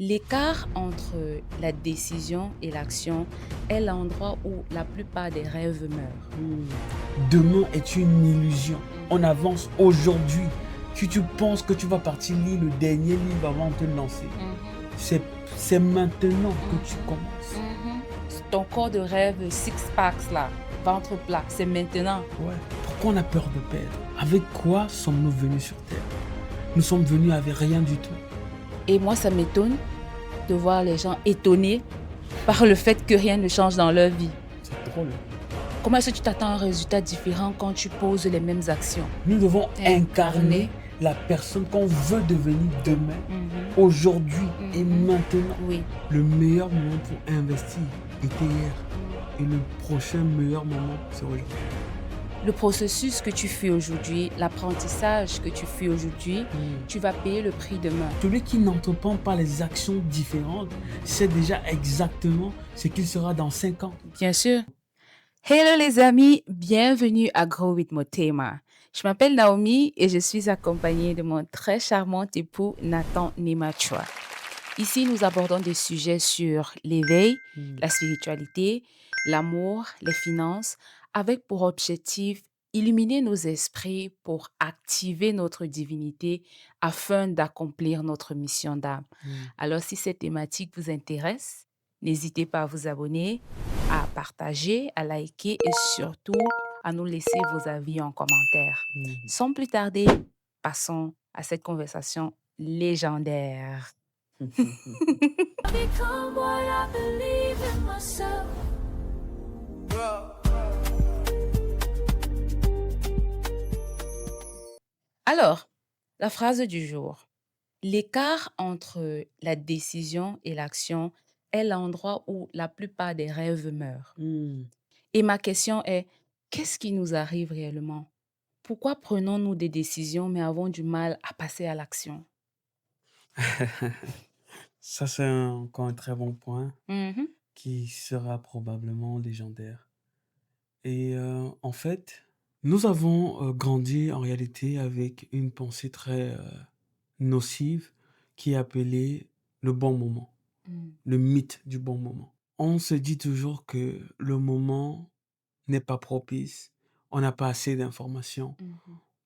L'écart entre la décision et l'action est l'endroit où la plupart des rêves meurent. Demain est une illusion. On Mhm, avance aujourd'hui. Si tu penses que tu vas partir lire le dernier livre avant de te lancer, mhm, c'est, c'est maintenant que tu mhm, commences. mhm. Ton corps de rêve, six packs là, ventre plat, c'est maintenant. Ouais. Pourquoi on a peur de perdre? Avec quoi sommes-nous venus sur Terre? Nous sommes venus avec rien du tout. Et moi, ça m'étonne de voir les gens étonnés par le fait que rien ne change dans leur vie. C'est drôle. Comment est-ce que tu t'attends à un résultat différent quand tu poses les mêmes actions? Nous devons incarner Incarner. la personne qu'on veut devenir demain, Mhm, aujourd'hui et mhm. maintenant. Oui. Le meilleur moment pour investir était hier. Mm. Et le prochain meilleur moment, c'est aujourd'hui. Le processus que tu fais aujourd'hui, l'apprentissage que tu fais aujourd'hui, Hmm. tu vas payer le prix demain. Celui qui n'entreprend pas les actions différentes sait déjà exactement ce qu'il sera dans 5 ans. Bien sûr. Hello les amis, bienvenue à Grow with Motema. Je m'appelle Naomi et je suis accompagnée de mon très charmant époux Nathan Nemachua. Ici, nous abordons des sujets sur l'éveil, Hmm. la spiritualité, l'amour, les finances, avec pour objectif illuminer nos esprits pour activer notre divinité afin d'accomplir notre mission d'âme. Hmm. Alors, si cette thématique vous intéresse, n'hésitez pas à vous abonner, à partager, à liker et surtout à nous laisser vos avis en commentaire. Hmm. Sans plus tarder, passons à cette conversation légendaire. Become what I believe in myself. Alors, la phrase du jour. L'écart entre la décision et l'action est l'endroit où la plupart des rêves meurent. Hmm. Et ma question est, qu'est-ce qui nous arrive réellement? Pourquoi prenons-nous des décisions mais avons du mal à passer à l'action? Ça, c'est encore un très bon point Mhm, qui sera probablement légendaire. Et en fait, nous avons grandi en réalité avec une pensée très nocive qui est appelée le bon moment, mm, le mythe du bon moment. On se dit toujours que le moment n'est pas propice, on n'a pas assez d'informations, mhm,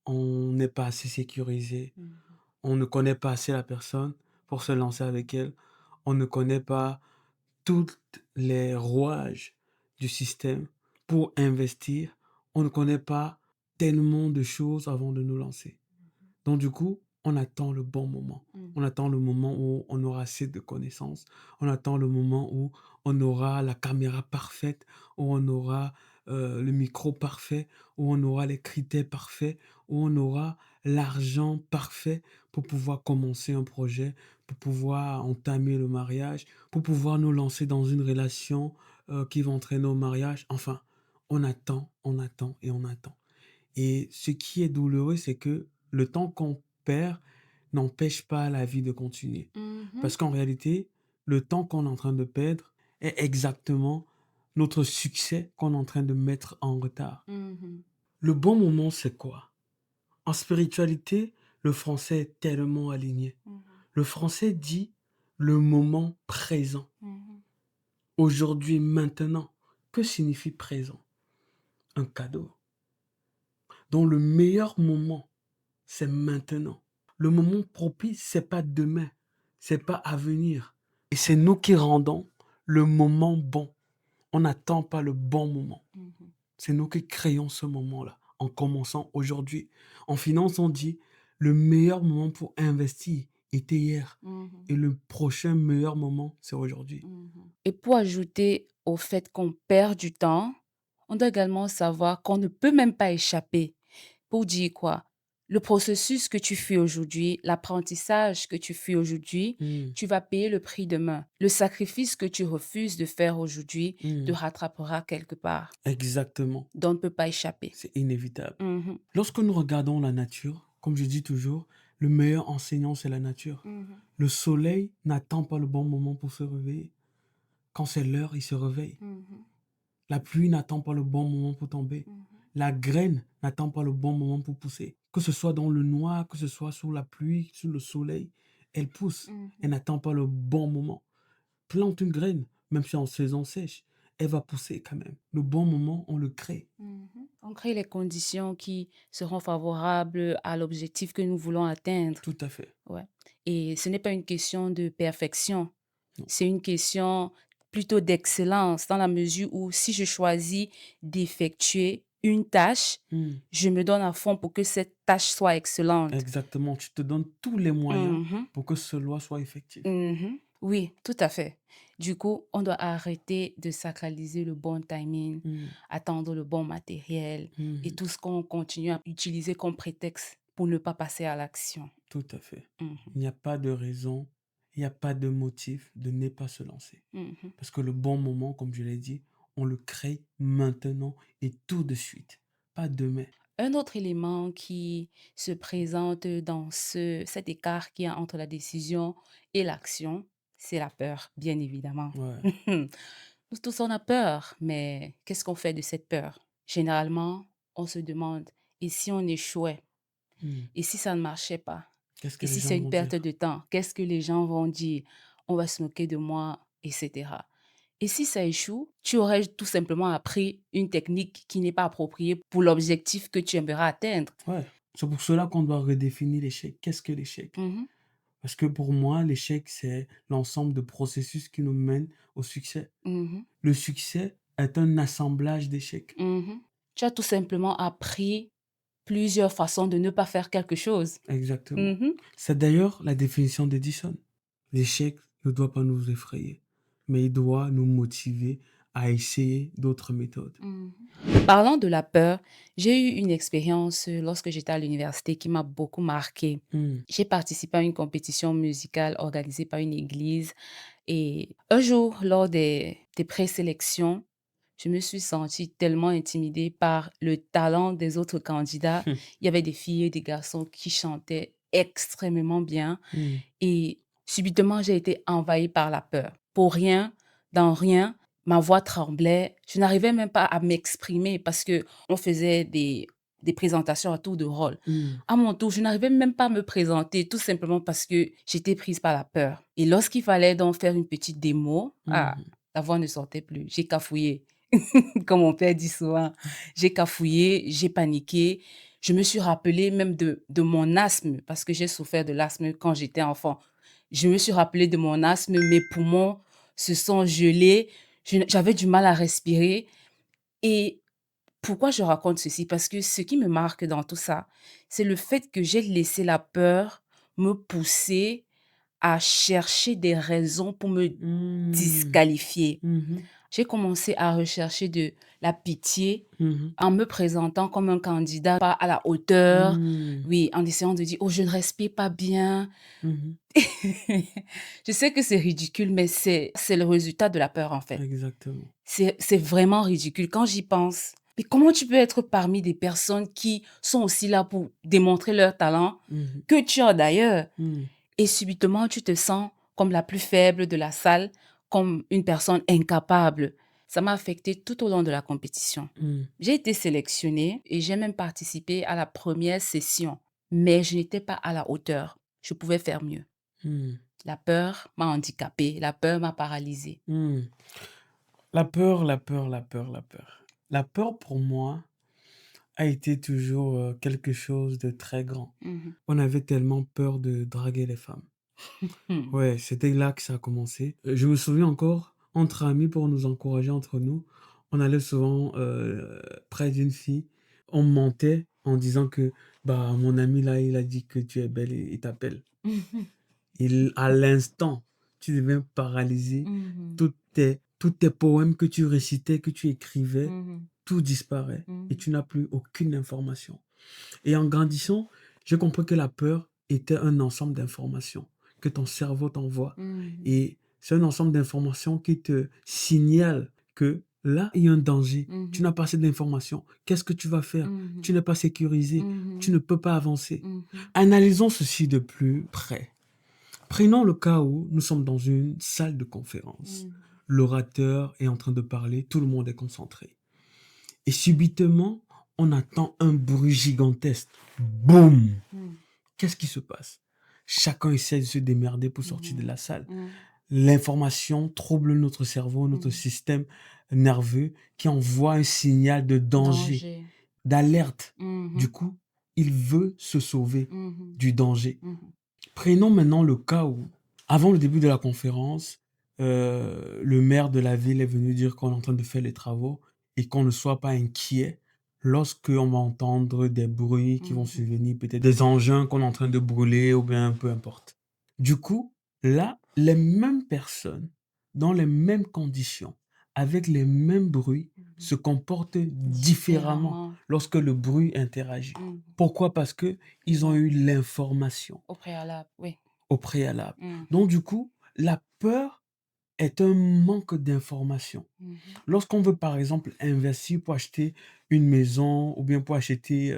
on n'est pas assez sécurisé, mhm, on ne connaît pas assez la personne pour se lancer avec elle, on ne connaît pas toutes les rouages du système pour investir, on ne connaît pas tellement de choses avant de nous lancer. Donc du coup, on attend le bon moment. mhm, On attend le moment où on aura assez de connaissances. On attend le moment où on aura la caméra parfaite, où on aura le micro parfait, où on aura les critères parfaits, où on aura l'argent parfait pour pouvoir commencer un projet, pour pouvoir entamer le mariage, pour pouvoir nous lancer dans une relation qui va entraîner au mariage. Enfin, on attend, on attend et on attend. Et ce qui est douloureux, c'est que le temps qu'on perd n'empêche pas la vie de continuer. mhm, Parce qu'en réalité, le temps qu'on est en train de perdre est exactement notre succès qu'on est en train de mettre en retard. mhm, Le bon moment, c'est quoi? En spiritualité, le français est tellement aligné. mhm, Le français dit le moment présent. mhm, Aujourd'hui, maintenant. Que signifie présent? Un cadeau. Donc le meilleur moment, c'est maintenant. Le moment propice, c'est pas demain, c'est pas à venir. Et c'est nous qui rendons le moment bon. On n'attend pas le bon moment. mhm, C'est nous qui créons ce moment-là en commençant aujourd'hui. En finance, on dit le meilleur moment pour investir était hier mhm, et le prochain meilleur moment, c'est aujourd'hui. mhm. Et pour ajouter au fait qu'on perd du temps, on doit également savoir qu'on ne peut même pas échapper. Pour dire quoi? Le processus que tu fais aujourd'hui, l'apprentissage que tu fais aujourd'hui, Hmm, tu vas payer le prix demain. Le sacrifice que tu refuses de faire aujourd'hui te hmm. rattrapera quelque part. Exactement, Donc, on ne peut pas échapper. c'est inévitable. Mhm, Lorsque nous regardons la nature, comme je dis toujours, le meilleur enseignant, c'est la nature. mhm, Le soleil n'attend pas le bon moment pour se réveiller. Quand c'est l'heure, il se réveille. mhm, La pluie n'attend pas le bon moment pour tomber. mhm, La graine n'attend pas le bon moment pour pousser. Que ce soit dans le noir, que ce soit sous la pluie, sous le soleil, elle pousse. Mhm. Elle n'attend pas le bon moment. Plante une graine, même si en saison sèche, elle va pousser quand même. Le bon moment, on le crée. Mhm. On crée les conditions qui seront favorables à l'objectif que nous voulons atteindre. Tout à fait. Ouais. Et ce n'est pas une question de perfection, Non. c'est une question plutôt d'excellence dans la mesure où si je choisis d'effectuer une tâche, Hmm. je me donne à fond pour que cette tâche soit excellente. Exactement. Tu te donnes tous les moyens Mhm. pour que cela soit effectif. Mhm. Oui, tout à fait. Du coup, on doit arrêter de sacraliser le bon timing, Hmm. attendre le bon matériel et Mhm. tout ce qu'on continue à utiliser comme prétexte pour ne pas passer à l'action. Tout à fait. Mhm. Il n'y a pas de raison, il n'y a pas de motif de ne pas se lancer. Mhm. Parce que le bon moment, comme je l'ai dit, on le crée maintenant et tout de suite, pas demain. Un autre élément qui se présente dans cet écart qu'il y a entre la décision et l'action, c'est la peur, bien évidemment. Ouais. Nous tous, on a peur, mais qu'est-ce qu'on fait de cette peur? Généralement, on se demande, et si on échouait? Hmm. Et si ça ne marchait pas? Qu'est-ce que Et les si gens c'est une vont perte dire? de temps? Qu'est-ce que les gens vont dire? On va se moquer de moi, etc. Et si ça échoue, tu aurais tout simplement appris une technique qui n'est pas appropriée pour l'objectif que tu aimerais atteindre. Ouais. C'est pour cela qu'on doit redéfinir l'échec. Qu'est-ce que l'échec? Mhm, Parce que pour moi, l'échec, c'est l'ensemble de processus qui nous mènent au succès. mhm, Le succès est un assemblage d'échecs. mhm. Tu as tout simplement appris plusieurs façons de ne pas faire quelque chose. Exactement. Mhm. C'est d'ailleurs la définition d'Edison. L'échec ne doit pas nous effrayer, mais il doit nous motiver à essayer d'autres méthodes. Mhm. Parlant de la peur, j'ai eu une expérience lorsque j'étais à l'université qui m'a beaucoup marquée. Hmm. J'ai participé à une compétition musicale organisée par une église et un jour, lors des présélections, je me suis sentie tellement intimidée par le talent des autres candidats. Il y avait des filles et des garçons qui chantaient extrêmement bien Hmm. et subitement, j'ai été envahie par la peur. Pour rien, dans rien, ma voix tremblait. Je n'arrivais même pas à m'exprimer parce que on faisait des présentations à tour de rôle. Hmm. À mon tour, je n'arrivais même pas à me présenter, tout simplement parce que j'étais prise par la peur. Et lorsqu'il fallait donc faire une petite démo, Hmm. la voix ne sortait plus. J'ai cafouillé, comme mon père dit souvent. J'ai cafouillé, j'ai paniqué. Je me suis rappelée même de mon asthme, parce que j'ai souffert de l'asthme quand j'étais enfant. Je me suis rappelée de mon asthme, mes poumons se sont gelés, j'avais du mal à respirer. Et pourquoi je raconte ceci? Parce que ce qui me marque dans tout ça, c'est le fait que j'ai laissé la peur me pousser à chercher des raisons pour me Hmm. disqualifier. Mhm. J'ai commencé à rechercher de la pitié Mhm. en me présentant comme un candidat pas à la hauteur, Hmm. oui, en essayant de dire: «Oh, je ne respire pas bien». Mhm. Je sais que c'est ridicule, mais c'est le résultat de la peur, en fait. Exactement. C'est vraiment ridicule quand j'y pense. Mais comment tu peux être parmi des personnes qui sont aussi là pour démontrer leur talent, Mhm. que tu as d'ailleurs, Hmm. et subitement tu te sens comme la plus faible de la salle, comme une personne incapable? Ça m'a affectée tout au long de la compétition. Hmm. J'ai été sélectionnée et j'ai même participé à la première session, mais je n'étais pas à la hauteur. Je pouvais faire mieux. Hmm. La peur m'a handicapée, la peur m'a paralysée. Hmm. La peur, la peur, la peur, la peur. La peur pour moi a été toujours quelque chose de très grand. Mhm. On avait tellement peur de draguer les femmes. Hmm. Ouais, c'était là que ça a commencé. Je me souviens encore, entre amis, pour nous encourager entre nous, on allait souvent près d'une fille, on mentait en disant que bah mon ami là, il a dit que tu es belle et il t'appelle. À l'instant, tu deviens paralysé. Mhm. Tous tes poèmes que tu récitais, que tu écrivais, Mhm. tout disparaît et Mhm. tu n'as plus aucune information. Et en grandissant, j'ai compris que la peur était un ensemble d'informations que ton cerveau t'envoie. Mhm. Et c'est un ensemble d'informations qui te signale que là, il y a un danger. Tu Mhm. n'as pas assez d'informations. Qu'est-ce que tu vas faire? Mhm. Tu n'es pas sécurisé. Tu Mhm. ne peux pas avancer. Mhm. Analysons ceci de plus près. Prenons le cas où nous sommes dans une salle de conférence. Mhm. L'orateur est en train de parler, tout le monde est concentré. Et subitement, on attend un bruit gigantesque. Boum! Mhm. Qu'est-ce qui se passe? chacun essaie de se démerder pour sortir de Mhm. la salle. Mhm. L'information trouble notre cerveau, notre Mhm. système nerveux qui envoie un signal de danger, Danger. d'alerte. Du Mhm. coup, il veut se sauver Mhm. du danger. Mhm. Prenons maintenant le cas où, avant le début de la conférence, le maire de la ville est venu dire qu'on est en train de faire les travaux et qu'on ne soit pas inquiet lorsqu'on va entendre des bruits qui vont Mhm. survenir, peut-être des engins qu'on est en train de brûler ou bien peu importe. Du coup, là, les mêmes personnes, dans les mêmes conditions, avec les mêmes bruits, Mhm. se comportent différemment Différemment. lorsque le bruit interagit. Mhm. Pourquoi? Parce que Ils ils ont ont eu l'information au préalable, oui. au préalable. Mhm. Donc du coup, la peur est un manque d'information. Mhm. Lorsqu'on veut, par exemple, investir pour acheter une maison ou bien pour acheter,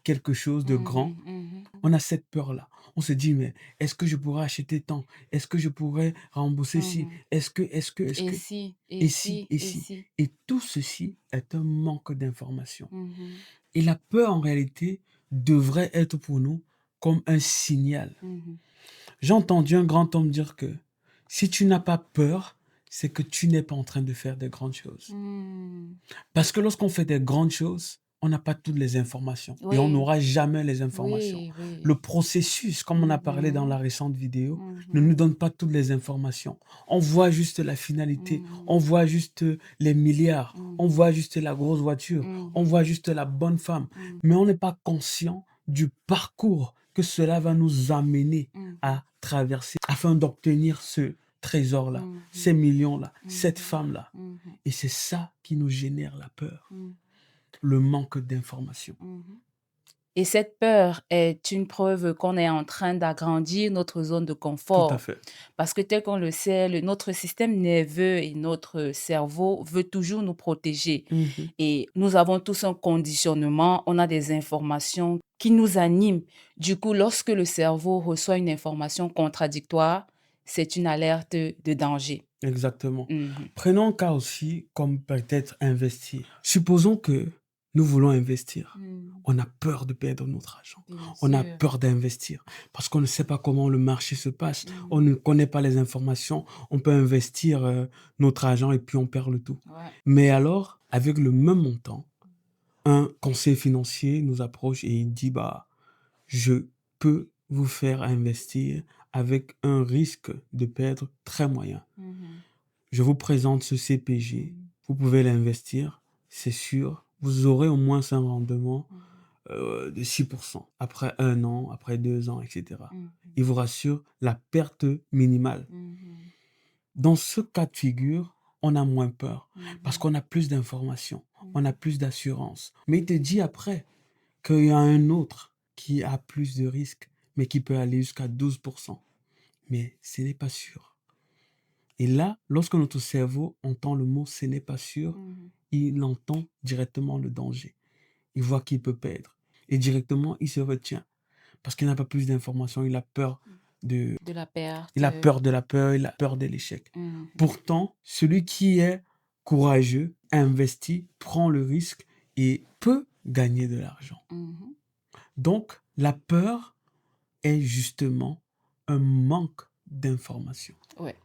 quelque chose de grand, Mhm. Mhm. on a cette peur-là. On se dit: «Mais est-ce que je pourrais acheter tant? Est-ce que je pourrais rembourser ci? Mhm. Est-ce Et que?» si, et et si, si, et et si? si. Et tout ceci est un manque d'information. Mhm. Et la peur, en réalité, devrait être pour nous comme un signal. Mhm. J'ai entendu un grand homme dire que si tu n'as pas peur, c'est que tu n'es pas en train de faire des grandes choses. Mhm. Parce que lorsqu'on fait des grandes choses, on n'a pas toutes les informations et on Oui, n'aura jamais les informations. oui, Le oui. processus, comme on a parlé dans la Mhm. récente vidéo, ne nous Mhm. donne pas toutes les informations. On voit juste la finalité, on Mhm. voit juste les milliards, on Mhm. voit juste la grosse voiture, on Mhm. voit juste la bonne femme, Mhm. mais on n'est pas conscient du parcours que cela va nous amener Mhm. à traverser afin d'obtenir ce trésor-là, ces Mhm. millions-là, cette Mhm. femme-là. Mhm. Et c'est ça qui nous génère la peur, Mhm. le manque d'information. Mhm. Et cette peur est une preuve qu'on est en train d'agrandir notre zone de Tout à confort. fait. Parce que tel qu'on le sait, notre système nerveux et notre cerveau veut toujours nous protéger. Mmh. Et nous avons tous un conditionnement, on a des informations qui nous animent. Du coup, lorsque le cerveau reçoit une information contradictoire, c'est une alerte de danger. Exactement. Mhm. Prenons un cas aussi comme peut-être investir. Supposons que nous voulons investir. Mm, On a peur de perdre notre argent. bien On a sûr. peur d'investir parce qu'on ne sait pas comment le marché se passe. On Mhm. ne connaît pas les informations. On peut investir, notre argent et puis on perd le tout. Ouais. Mais alors, avec le même montant, un conseiller financier nous approche et il dit: «Bah, je peux vous faire investir avec un risque de perdre très moyen. Mhm. Je vous présente ce CPG, Mhm. vous pouvez l'investir, c'est sûr, vous aurez au moins un rendement, Mhm. de 6 après 1 an, après 2 ans et cetera. Mhm. Il vous rassure la perte minimale. Mhm. Dans ce cas de figure, on a moins peur parce Mhm. qu'on a plus d'informations, on a Mhm. plus d'assurance. Mais il te dit après qu'il y a un autre qui a plus de risques, mais qui peut aller jusqu'à 12. Mais ce n'est pas sûr. Et là, lorsque notre cerveau entend le mot «ce n'est pas sûr», Mhm. il entend directement le danger. Il voit qu'il peut perdre et directement, il se retient parce qu'il n'a pas plus d'informations, de De la il perte. a peur de la peur, il a peur de l'échec. Mhm. Pourtant, celui qui est courageux, investit, prend le risque et peut gagner de l'argent. Mhm. Donc, la peur est justement un manque d'information. Ouais.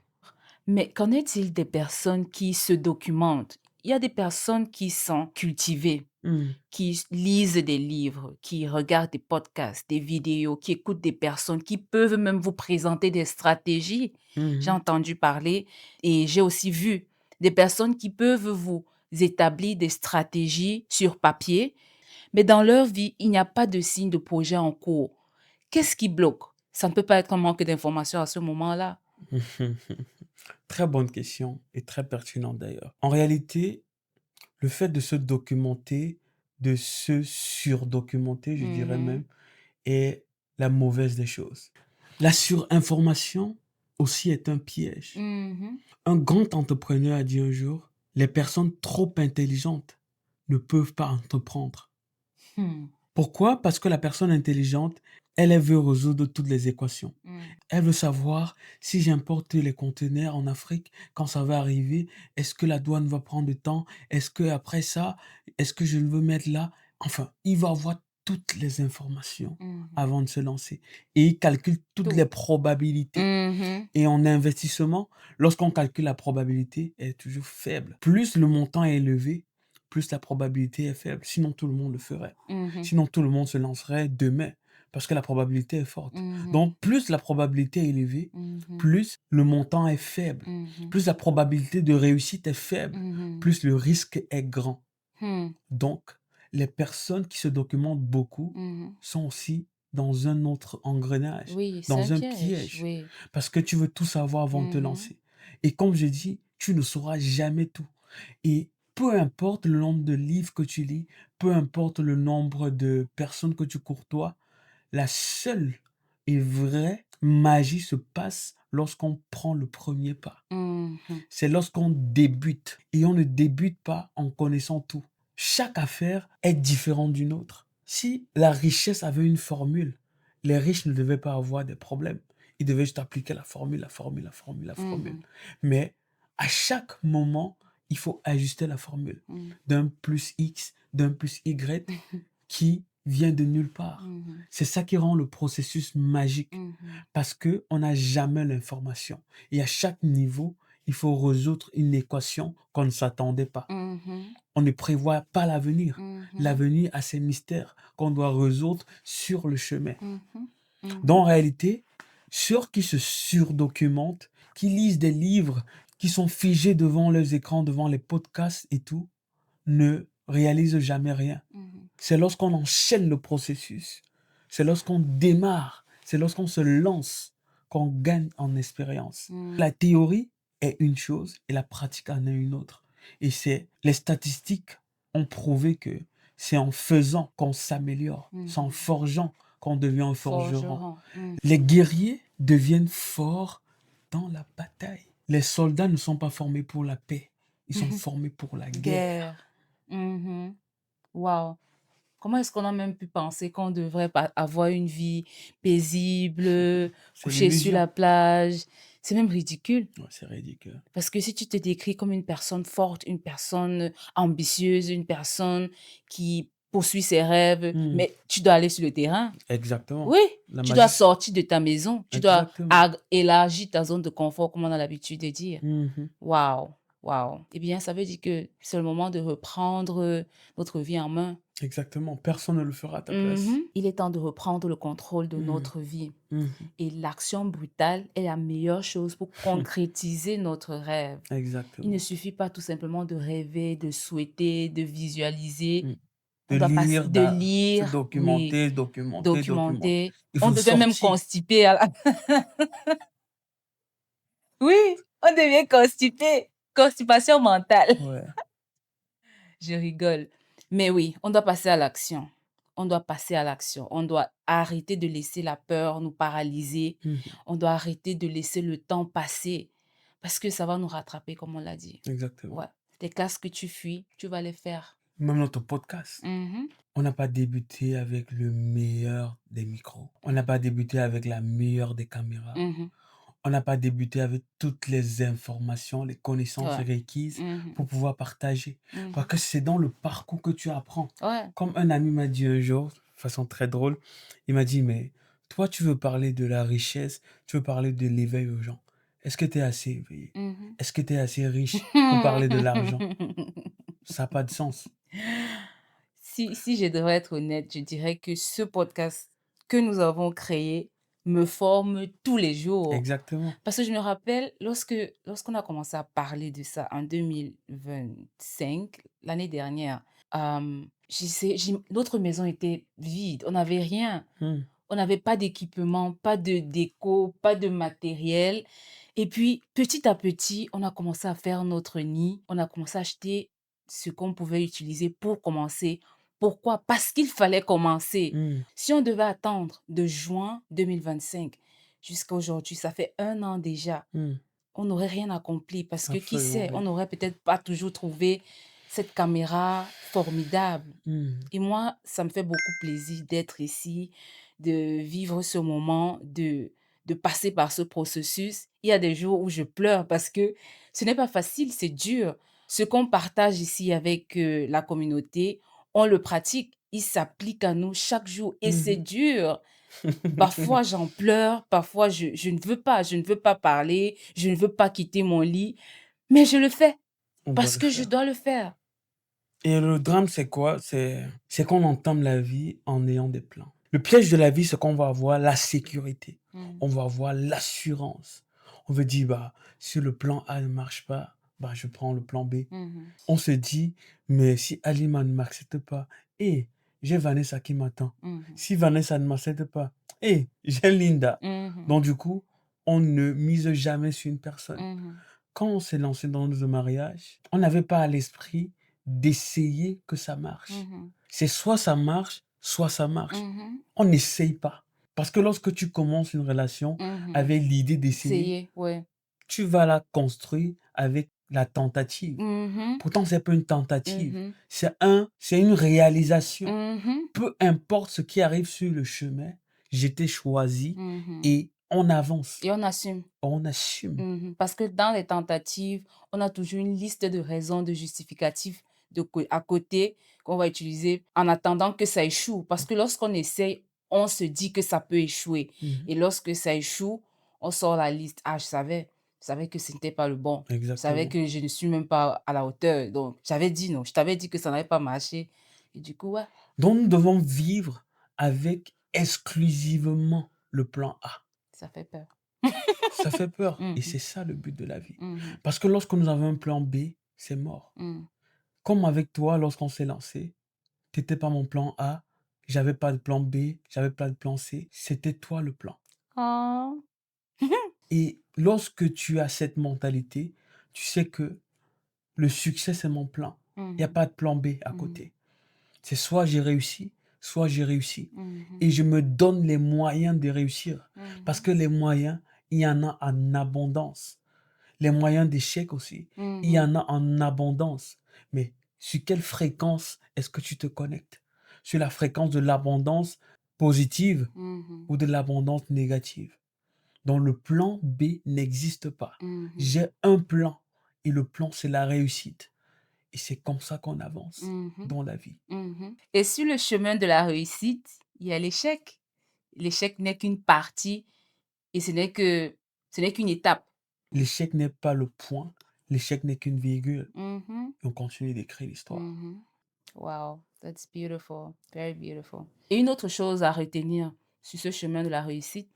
Mais qu'en est-il des personnes qui se documentent? Il y a des personnes qui sont cultivées, Mmh. qui lisent des livres, qui regardent des podcasts, des vidéos, qui écoutent des personnes, qui peuvent même vous présenter des stratégies. J'ai Mmh. entendu parler et j'ai aussi vu des personnes qui peuvent vous établir des stratégies sur papier, mais dans leur vie, il n'y a pas de signe de projet en cours. Qu'est-ce qui bloque? Ça ne peut pas être un manque d'information à ce moment-là. Très bonne question et très pertinente d'ailleurs. En réalité, le fait de se documenter, de se surdocumenter, je dirais Mhm. même, est la mauvaise des choses. La surinformation aussi est un piège. Mhm. Un grand entrepreneur a dit un jour: «Les personnes trop intelligentes ne peuvent pas entreprendre». Hmm. Pourquoi? Parce que la personne intelligente, elle veut résoudre toutes les équations. Mm. Elle veut savoir si j'importe les conteneurs en Afrique, quand ça va arriver, est-ce que la douane va prendre du temps? Est-ce que après ça, est-ce que je le veux mettre là? Enfin, il va avoir toutes les informations Mhm. avant de se lancer et il calcule toutes les Tout. probabilités. Mhm. Et en investissement, lorsqu'on calcule la probabilité, elle est toujours faible. Plus le montant est élevé, plus la probabilité est faible. Sinon, tout le monde le ferait. Mhm. Sinon, tout le monde se lancerait demain parce que la probabilité est forte. Mhm. Donc, plus la probabilité est élevée, Mhm. plus le montant est faible. Mhm. Plus la probabilité de réussite est faible, Mhm. plus le risque est grand. Hmm. Donc, les personnes qui se documentent beaucoup Mhm. sont aussi dans un autre engrenage, Oui, c'est un dans un piège, piège, oui. parce que tu veux tout savoir avant de te Mhm. lancer. Et comme je dis, tu ne sauras jamais tout. Et peu importe le nombre de livres que tu lis, peu importe le nombre de personnes que tu courtoies, la seule et vraie magie se passe lorsqu'on prend le premier pas. Mhm. C'est lorsqu'on débute et on ne débute pas en connaissant tout. Chaque affaire est différente d'une autre. Si la richesse avait une formule, les riches ne devaient pas avoir de problèmes. Ils devaient juste appliquer la formule, la formule, la formule, la formule. Mhm. Mais à chaque moment, il faut ajuster la formule. Mhm. D'un plus X, d'un plus Y qui vient de nulle part. Mhm. C'est ça qui rend le processus magique Mhm. parce qu'on n'a jamais l'information. Et à chaque niveau, il faut résoudre une équation qu'on ne s'attendait pas. Mhm. On ne prévoit pas l'avenir. Mhm. L'avenir a ses mystères qu'on doit résoudre sur le chemin. Mhm. Donc Mhm. en réalité, ceux qui se surdocumentent, qui lisent des livres, qui sont figés devant leurs écrans, devant les podcasts et tout, ne réalisent jamais rien. Mhm. C'est lorsqu'on enchaîne le processus, c'est lorsqu'on démarre, c'est lorsqu'on se lance qu'on gagne en expérience. Mhm. La théorie est une chose et la pratique en est une autre. Et c'est les statistiques ont prouvé que c'est en faisant qu'on s'améliore, c'est en Mhm. forgeant qu'on devient un forgeron. Forgeron. Mhm. Les guerriers deviennent forts dans la bataille. Les soldats ne sont pas formés pour la paix, ils sont formés pour la guerre. Guerre. Mhm. Wow. Comment est-ce qu'on a même pu penser qu'on devrait avoir une vie paisible, C'est coucher sur l'illusion. la plage? C'est même ridicule. Ouais, c'est ridicule. Parce que si tu te décris comme une personne forte, une personne ambitieuse, une personne qui poursuit ses rêves, Mmh. mais tu dois aller sur le terrain. Exactement. Oui, La tu dois magie, sortir de ta maison, tu dois exactement. élargir ta zone de confort, comme on a l'habitude de dire. Mmh. Waouh, waouh. Eh bien, ça veut dire que c'est le moment de reprendre notre vie en main. Exactement. Personne ne le fera à ta place. Mhm. Il est temps de reprendre le contrôle de Mmh. notre vie. Mmh. Et l'action brutale est la meilleure chose pour concrétiser notre rêve. Il ne Exactement. suffit pas tout simplement de rêver, de souhaiter, de visualiser. Mmh. On De doit passer, lire, de se lire, oui, documenter, documenter, documenter. documenter. Il On faut devient même sortir. constipé à la... Oui, on devient constipé. Constipation mentale. Ouais. Je rigole. Mais oui, on doit passer à l'action. On doit passer à l'action. On doit arrêter de laisser la peur nous paralyser. Mmh. On doit arrêter de laisser le temps passer parce que ça va nous rattraper, comme on l'a dit. Exactement. Ouais. Les classes que tu fuis, tu vas les faire. Même notre podcast. Mhm. On n'a pas débuté avec le meilleur des micros. On n'a pas débuté avec la meilleure des caméras. Mhm. On n'a pas débuté avec toutes les informations, les connaissances Ouais. requises Mhm. pour pouvoir partager. Parce Mhm. que c'est dans le parcours que tu apprends. Ouais. Comme un ami m'a dit un jour, de façon très drôle, il m'a dit, mais toi, tu veux parler de la richesse, tu veux parler de l'éveil aux gens. Est-ce que tu es assez éveillé? Mhm. Est-ce que tu es assez riche pour parler de l'argent? Ça n'a pas de sens. Si je devrais être honnête, je dirais que ce podcast que nous avons créé me forme tous les jours. Exactement. Parce que je me rappelle, lorsqu'on a commencé à parler de ça en 2025, l'année dernière, notre maison était vide, on n'avait rien. Hmm. On n'avait pas d'équipement, pas de déco, pas de matériel. Et puis, petit à petit, on a commencé à faire notre nid. On a commencé à acheter ce qu'on pouvait utiliser pour commencer. Pourquoi? Parce qu'il fallait commencer. Hmm. Si on devait attendre de juin 2025 jusqu'à aujourd'hui, ça fait 1 an déjà, Hmm. on n'aurait rien accompli parce que qui Absolument sait, on rien. n'aurait peut-être pas toujours trouvé cette caméra formidable. Hmm. Et moi, ça me fait beaucoup plaisir d'être ici, de vivre ce moment, de passer par ce processus. Il y a des jours où je pleure parce que ce n'est pas facile, c'est dur. Ce qu'on partage ici avec la communauté, on le pratique. il s'applique à nous chaque jour et c'est Mmh. dur. Parfois, j'en pleure, parfois je ne veux pas parler, je ne veux pas quitter mon lit, mais je le fais On doit parce le que je faire. dois le faire. Et le drame, c'est quoi? C'est qu'on entame la vie en ayant des plans. Le piège de la vie, c'est qu'on va avoir la sécurité. Mmh. On va avoir l'assurance. On veut dire, bah, si le plan A ne marche pas, bah, je prends le plan B. Mmh. On se dit, mais si Alima ne m'accepte pas, et j'ai Vanessa qui m'attend. Mmh. Si Vanessa ne m'accepte pas, et j'ai Linda. Mmh. Donc, du coup, on ne mise jamais sur une personne. Mmh. Quand on s'est lancé dans le mariage, on n'avait pas à l'esprit d'essayer que ça marche. Mmh. C'est soit ça marche. Mmh. On n'essaye pas. Parce que lorsque tu commences une relation Mmh. avec l'idée d'essayer, Essayer, ouais. tu vas la construire avec la tentative. Mmh. Pourtant, c'est pas une tentative, Mmh. c'est une réalisation. Mmh. Peu importe ce qui arrive sur le chemin, j'étais choisi Mmh. et on avance, Et on assume. on assume. Parce que dans les tentatives, on a toujours une liste de raisons, de justificatifs à côté qu'on va utiliser en attendant que ça échoue. Parce que lorsqu'on essaye, on se dit que ça peut échouer. Mhm. Et lorsque ça échoue, on sort la liste. Ah, je savais que ce n'était pas le bon. Je savais Exactement. que je ne suis même pas à la hauteur. Donc, j'avais dit non. Je t'avais dit que ça n'avait pas marché. Et du coup, ouais, Donc, nous devons vivre avec exclusivement le plan A. ça fait peur. Ça fait peur et Mhm, c'est ça le but de la vie. mhm, Parce que lorsque nous avons un plan B, c'est mort. mhm. Comme avec toi, lorsqu'on s'est lancé, tu n'étais pas mon plan A, j'avais pas de plan B, j'avais pas de plan C, c'était toi le plan. Oh. Et lorsque tu as cette mentalité, tu sais que le succès, c'est mon plan. Il n'y a Mhm, pas de plan B à mhm, côté. C'est soit j'ai réussi, soit j'ai réussi. mhm, Et je me donne les moyens de réussir. Parce mhm, que les moyens, il y en a en abondance. Les moyens d'échec aussi, il y mhm. en a en abondance. Mais sur quelle fréquence est-ce que tu te connectes? Sur la fréquence de l'abondance positive Mhm, ou de l'abondance négative? Donc le plan B n'existe pas. mhm, J'ai un plan et le plan, c'est la réussite. Et c'est comme ça qu'on avance mhm, dans la vie. mhm. Et sur le chemin de la réussite, il y a l'échec. L'échec n'est qu'une partie et ce n'est qu'une étape. L'échec n'est pas le point, l'échec n'est qu'une virgule. Mhm, Et on continue d'écrire l'histoire. mhm. Wow, that's beautiful, very beautiful. Et une autre chose à retenir sur ce chemin de la réussite,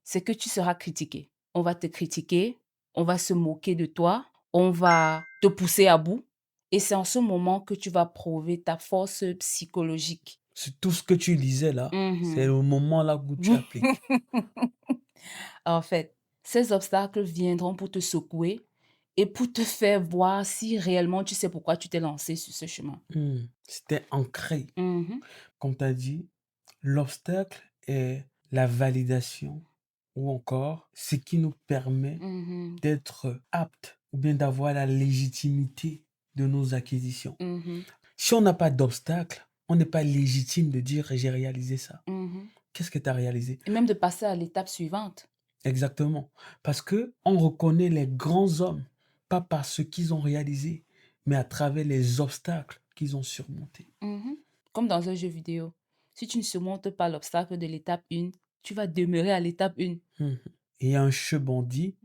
c'est que tu seras critiqué. On va te critiquer, on va se moquer de toi, on va te pousser à bout. Et c'est en ce moment que tu vas prouver ta force psychologique. C'est tout ce que tu lisais là, c'est Mhm. le moment là où tu appliques. En fait, ces obstacles viendront pour te secouer et pour te faire voir si réellement tu sais pourquoi tu t'es lancé sur ce chemin. C'était ancré. Mhm, Comme tu as dit, l'obstacle est la validation ou encore ce qui nous permet mhm, d'être apte ou bien d'avoir la légitimité de nos acquisitions. mhm, Si on n'a pas d'obstacle, on n'est pas légitime de dire j'ai réalisé ça. mhm. Qu'est-ce que tu as réalisé? Et même de passer à l'étape suivante. Exactement. Parce que on reconnaît les grands hommes, pas par ce qu'ils ont réalisé, mais à travers les obstacles qu'ils ont surmontés. Mhm. Comme dans un jeu vidéo. Si tu ne surmontes pas l'obstacle de l'étape 1, tu vas demeurer à l'étape 1. Mhm. Et il y a un bandit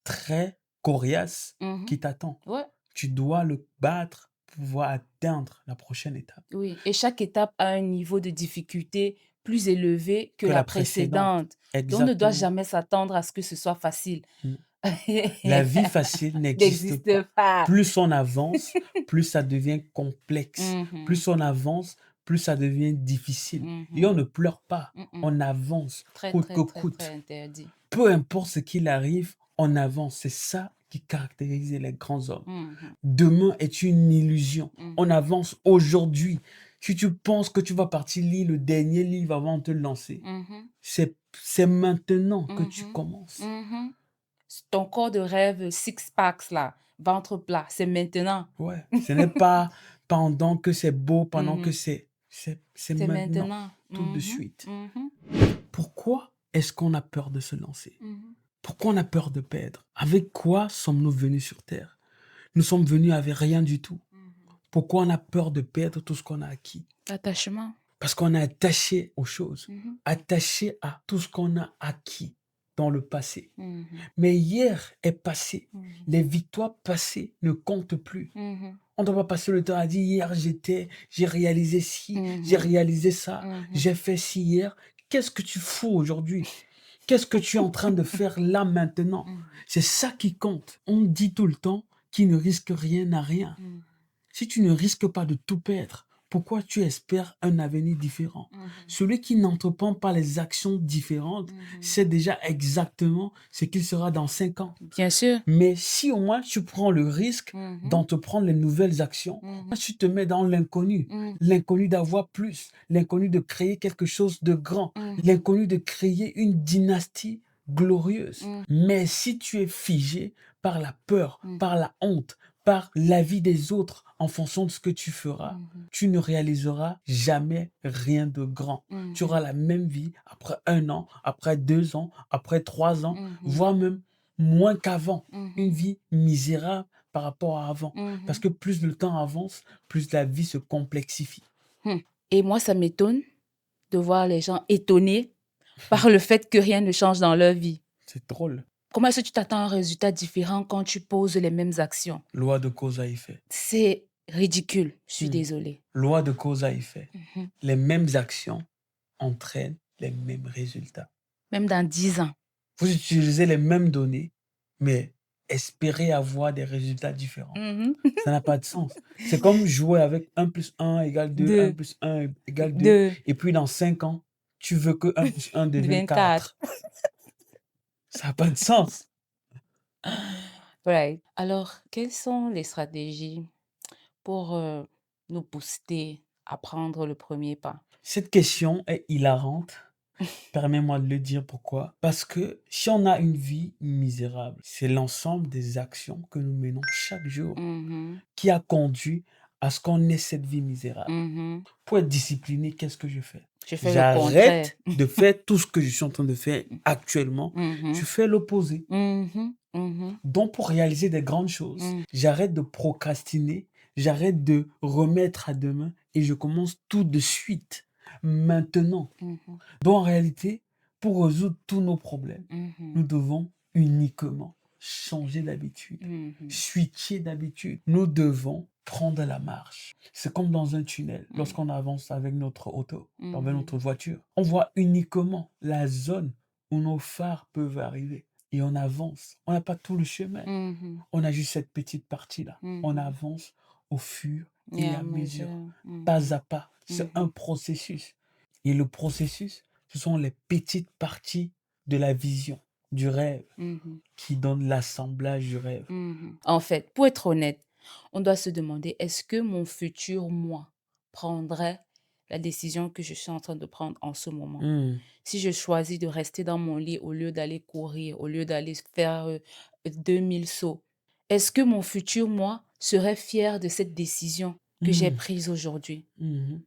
très coriace Mhm. qui t'attend. Ouais, Tu dois le battre pour pouvoir atteindre la prochaine étape oui. Et chaque étape a un niveau de difficulté plus élevé que que la la précédente. précédente. Donc, on ne doit Exactement. jamais s'attendre à ce que ce soit facile. Mm. La vie facile n'existe N'existe pas. pas. Plus on avance, plus ça devient complexe. Mhm, Plus on avance, plus ça devient difficile. Et on mhm, ne pleure pas. mhm. On avance, Très, coûte que très, très, très coûte. interdit. Peu importe ce qu'il arrive, on avance. C'est ça qui caractérise les grands hommes. Mhm, Demain est une illusion. On mhm, avance aujourd'hui. Si tu penses que tu vas partir lire le dernier livre avant de te lancer, mhm, c'est maintenant que tu mhm, commences. mhm. Ton corps de rêve, six packs là, ventre plat, c'est maintenant. Ouais, ce n'est pas pendant que c'est beau, pendant que Mhm. c'est C'est maintenant, maintenant. tout de Mhm, suite. mhm, Pourquoi est-ce qu'on a peur de se lancer? mhm, Pourquoi on a peur de perdre? Avec quoi sommes-nous venus sur Terre? Nous sommes venus avec rien du tout. mhm, Pourquoi on a peur de perdre tout ce qu'on a acquis? Attachement. Parce qu'on est attaché aux choses, Mhm. attaché à tout ce qu'on a acquis dans le passé. Mhm. Mais hier est passé. Mhm. Les victoires passées ne comptent plus. Mhm. On ne doit pas passer le temps à dire hier j'ai réalisé ci, j'ai Mhm. réalisé ça, Mhm. j'ai fait ci hier. Qu'est-ce que tu fous aujourd'hui? Qu'est-ce que tu es en train de faire là maintenant? Mhm. C'est ça qui compte. On dit tout le temps qui ne risque rien n'a rien. Mhm. Si tu ne risques pas de tout perdre, pourquoi tu espères un avenir différent? Mhm. Celui qui n'entreprend pas les actions différentes Mhm. sait déjà exactement ce qu'il sera dans 5 ans. Bien sûr. Mais si au moins tu prends le risque Mhm. d'entreprendre les nouvelles actions, Mhm. tu te mets dans l'inconnu. Mhm. L'inconnu d'avoir plus, l'inconnu de créer quelque chose de grand, Mhm. l'inconnu de créer une dynastie glorieuse. Mhm. Mais si tu es figé par la peur, Mhm. par la honte, par l'avis des autres en fonction de ce que tu feras, Mhm. tu ne réaliseras jamais rien de grand. Mhm. Tu auras la même vie après 1 an, après 2 ans, après 3 ans, Mhm. voire même moins qu'avant. Mhm. Une vie misérable par rapport à avant. Parce Mhm. que plus le temps avance, plus la vie se complexifie. Et moi, ça m'étonne de voir les gens étonnés par le fait que rien ne change dans leur vie. C'est drôle. Comment est-ce que tu t'attends à un résultat différent quand tu poses les mêmes actions? Loi de cause à effet. C'est ridicule. Je suis Hmm. désolée. Loi de cause à effet. Mhm. Les mêmes actions entraînent les mêmes résultats. Même dans 10 ans. Vous utilisez les mêmes données, mais espérez avoir des résultats différents. Mhm. Ça n'a pas de sens. C'est comme jouer avec 1 plus 1 égale 2, 1 Deux. plus 1 égale 2, Deux. et puis dans 5 ans, tu veux que 1 plus 1 devienne 24. 4. Ça n'a pas de sens. Right. Alors, quelles sont les stratégies pour nous booster à prendre le premier pas? Cette question est hilarante. Permets-moi de le dire pourquoi. Parce que si on a une vie misérable, c'est l'ensemble des actions que nous menons chaque jour Mhm. qui a conduit à ce qu'on ait cette vie misérable. Mhm. Pour être discipliné, qu'est-ce que je fais? Je fais le contraire. J'arrête de faire tout ce que je suis en train de faire actuellement. Mhm. Je fais l'opposé. Mhm. Mhm. Donc, pour réaliser des grandes choses, Mhm. j'arrête de procrastiner, j'arrête de remettre à demain et je commence tout de suite, maintenant. Mhm. Donc, en réalité, pour résoudre tous nos problèmes, Mhm. nous devons uniquement changer d'habitude, Mhm. switcher d'habitude. Nous devons prendre la marche. C'est comme dans un tunnel, Mhm. lorsqu'on avance avec notre auto, avec Mhm. notre voiture. On voit uniquement la zone où nos phares peuvent arriver. Et on avance. On n'a pas tout le chemin. Mhm. On a juste cette petite partie-là. On Mhm. avance au fur Et et à à mesure, mesure. Mhm. pas à pas. C'est Mhm. un processus. Et le processus, ce sont les petites parties de la vision, du rêve, Mhm. qui donnent l'assemblage du rêve. Mhm. En fait, pour être honnête, on doit se demander, est-ce que mon futur moi prendrait la décision que je suis en train de prendre en ce moment? Hmm. Si je choisis de rester dans mon lit au lieu d'aller courir, au lieu d'aller faire 2000 sauts, est-ce que mon futur moi serait fier de cette décision que j'ai Hmm. prise aujourd'hui?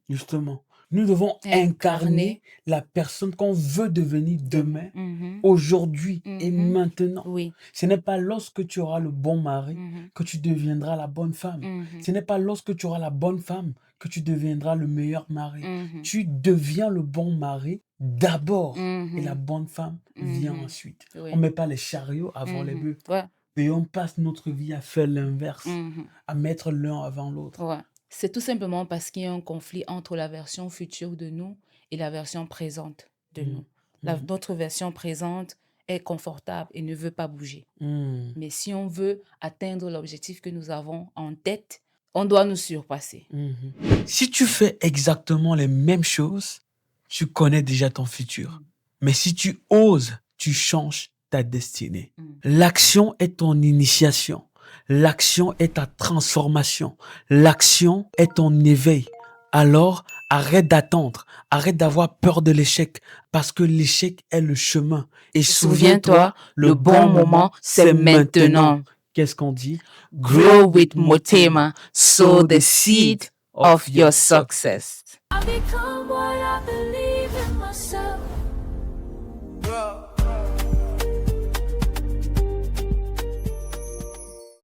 Justement, nous devons incarner la personne qu'on veut devenir demain, Mhm. aujourd'hui et Mhm. maintenant. Oui. Ce n'est pas lorsque tu auras le bon mari Mhm. que tu deviendras la bonne femme. Mhm. Ce n'est pas lorsque tu auras la bonne femme que tu deviendras le meilleur mari. Mhm. Tu deviens le bon mari d'abord et la Mhm. bonne femme vient Mhm. ensuite. Oui. On ne met pas les chariots avant les Mhm. bœufs. Ouais. Et on passe notre vie à faire l'inverse, Mhm. à mettre l'un avant l'autre. Ouais. C'est tout simplement parce qu'il y a un conflit entre la version future de nous et la version présente de Mm. nous. Mhm. Notre version présente est confortable et ne veut pas bouger. Mm. Mais si on veut atteindre l'objectif que nous avons en tête, on doit nous surpasser. Mhm. Si tu fais exactement les mêmes choses, tu connais déjà ton futur. Mais si tu oses, tu changes ta destinée. L'action est ton initiation. L'action est ta transformation. L'action est ton éveil. Alors, arrête d'attendre. Arrête d'avoir peur de l'échec. Parce que l'échec est le chemin. Et souviens-toi, le bon moment, c'est maintenant. Qu'est-ce qu'on dit? Grow with Motema, sow the seed of your success. I've become what I believe.